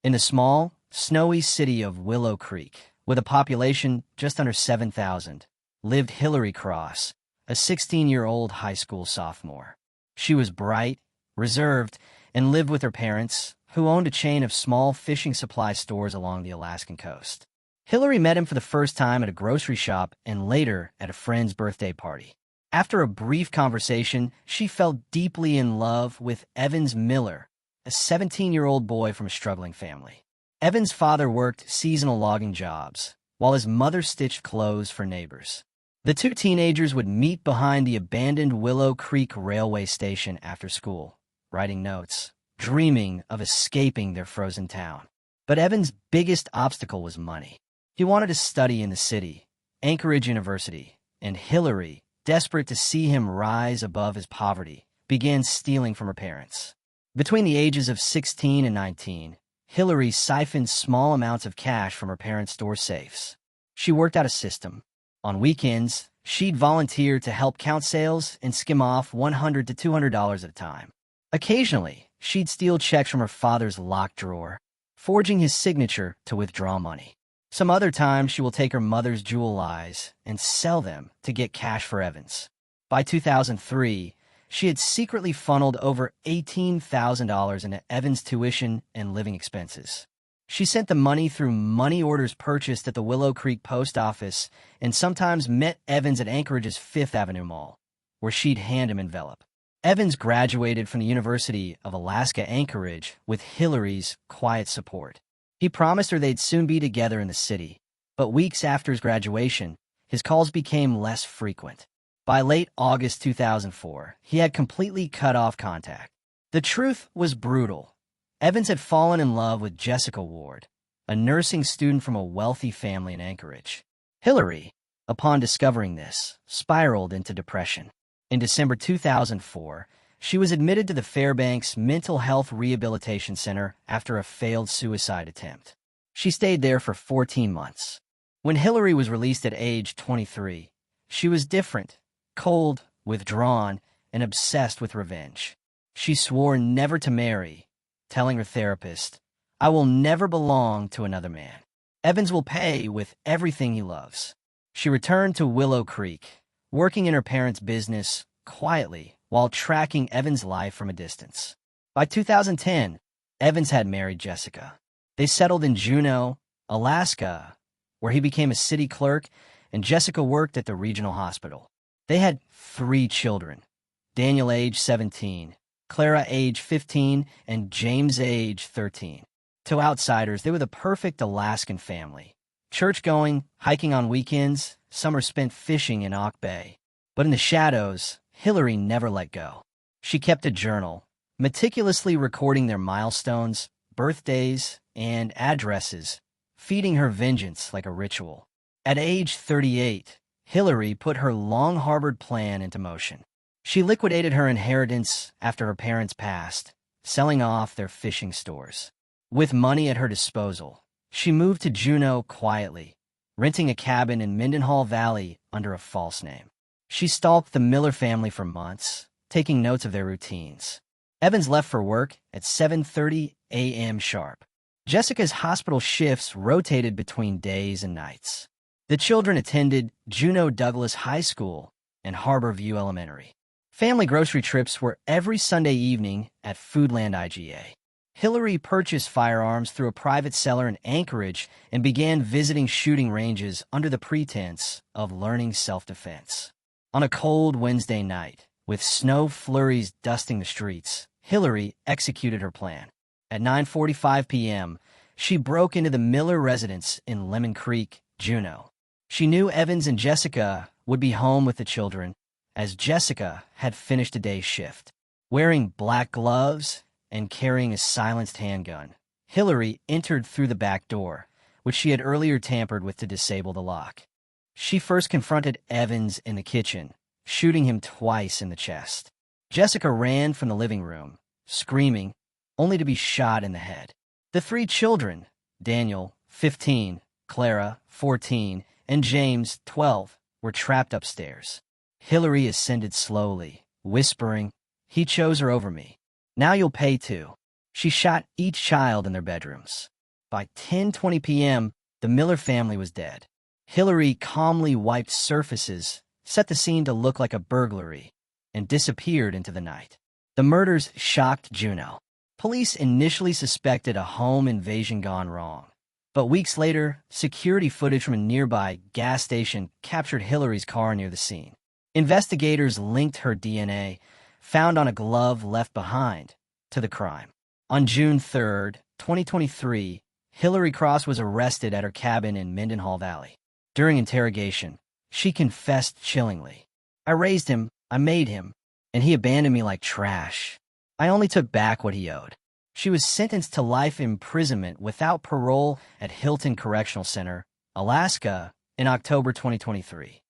In the small, snowy city of Willow Creek, with a population just under 7,000, lived Hilary Cross, a 16-year-old high school sophomore. She was bright, reserved, and lived with her parents, who owned a chain of small fishing supply stores along the Alaskan coast. Hilary met him for the first time at a grocery shop and later at a friend's birthday party. After a brief conversation, she fell deeply in love with Evans Miller, a 17-year-old boy from a struggling family. Evans' father worked seasonal logging jobs, while his mother stitched clothes for neighbors. The two teenagers would meet behind the abandoned Willow Creek railway station after school, writing notes, dreaming of escaping their frozen town. But Evans' biggest obstacle was money. He wanted to study in the city, Anchorage University, and Hilary, desperate to see him rise above his poverty, began stealing from her parents. Between the ages of 16 and 19, Hilary siphoned small amounts of cash from her parents' store safes. She worked out a system. On weekends, she'd volunteer to help count sales and skim off $100 to $200 at a time. Occasionally, she'd steal checks from her father's locked drawer, forging his signature to withdraw money. Some other times, she will take her mother's jewel eyes and sell them to get cash for Evans. By 2003, she had secretly funneled over $18,000 into Evans' tuition and living expenses. She sent the money through money orders purchased at the Willow Creek post office and sometimes met Evans at Anchorage's Fifth Avenue Mall, where she'd hand him an envelope. Evans graduated from the University of Alaska Anchorage with Hilary's quiet support. He promised her they'd soon be together in the city, but weeks after his graduation, his calls became less frequent. By late August 2004, he had completely cut off contact. The truth was brutal. Evans had fallen in love with Jessica Ward, a nursing student from a wealthy family in Anchorage. Hilary, upon discovering this, spiraled into depression. In December 2004, she was admitted to the Fairbanks Mental Health Rehabilitation Center after a failed suicide attempt. She stayed there for 14 months. When Hilary was released at age 23, she was different, cold, withdrawn, and obsessed with revenge. She swore never to marry, telling her therapist, "I will never belong to another man. Evans will pay with everything he loves." She returned to Willow Creek, working in her parents' business quietly while tracking Evans' life from a distance. By 2010, Evans had married Jessica. They settled in Juneau, Alaska, where he became a city clerk and Jessica worked at the regional hospital. They had 3 children, Daniel age 17, Clara age 15, and James age 13. To outsiders, they were the perfect Alaskan family. Church-going, hiking on weekends, summers spent fishing in Auk Bay. But in the shadows, Hilary never let go. She kept a journal, meticulously recording their milestones, birthdays, and addresses, feeding her vengeance like a ritual. At age 38, Hilary put her long-harbored plan into motion. She liquidated her inheritance after her parents passed, selling off their fishing stores. With money at her disposal, she moved to Juneau quietly, renting a cabin in Mendenhall Valley under a false name. She stalked the Miller family for months, taking notes of their routines. Evans left for work at 7:30 a.m. sharp. Jessica's hospital shifts rotated between days and nights. The children attended Juneau Douglas High School and Harbor View Elementary. Family grocery trips were every Sunday evening at Foodland IGA. Hilary purchased firearms through a private seller in Anchorage and began visiting shooting ranges under the pretense of learning self-defense. On a cold Wednesday night, with snow flurries dusting the streets, Hilary executed her plan. At 9:45 p.m., she broke into the Miller residence in Lemon Creek, Juneau. She knew Evans and Jessica would be home with the children, as Jessica had finished a day's shift. Wearing black gloves and carrying a silenced handgun, Hilary entered through the back door, which she had earlier tampered with to disable the lock. She first confronted Evans in the kitchen, shooting him twice in the chest. Jessica ran from the living room, screaming, only to be shot in the head. The 3 children, Daniel, 15, Clara, 14, and James, 12, were trapped upstairs. Hilary ascended slowly, whispering, "He chose her over me. Now you'll pay too." She shot each child in their bedrooms. By 10:20 p.m., the Miller family was dead. Hilary calmly wiped surfaces, set the scene to look like a burglary, and disappeared into the night. The murders shocked Juneau. Police initially suspected a home invasion gone wrong. But weeks later, security footage from a nearby gas station captured Hilary's car near the scene. Investigators linked her DNA, found on a glove left behind, to the crime. On June 3, 2023, Hilary Cross was arrested at her cabin in Mendenhall Valley. During interrogation, she confessed chillingly. "I raised him, I made him, and he abandoned me like trash. I only took back what he owed." She was sentenced to life imprisonment without parole at Hilton Correctional Center, Alaska, in October 2023.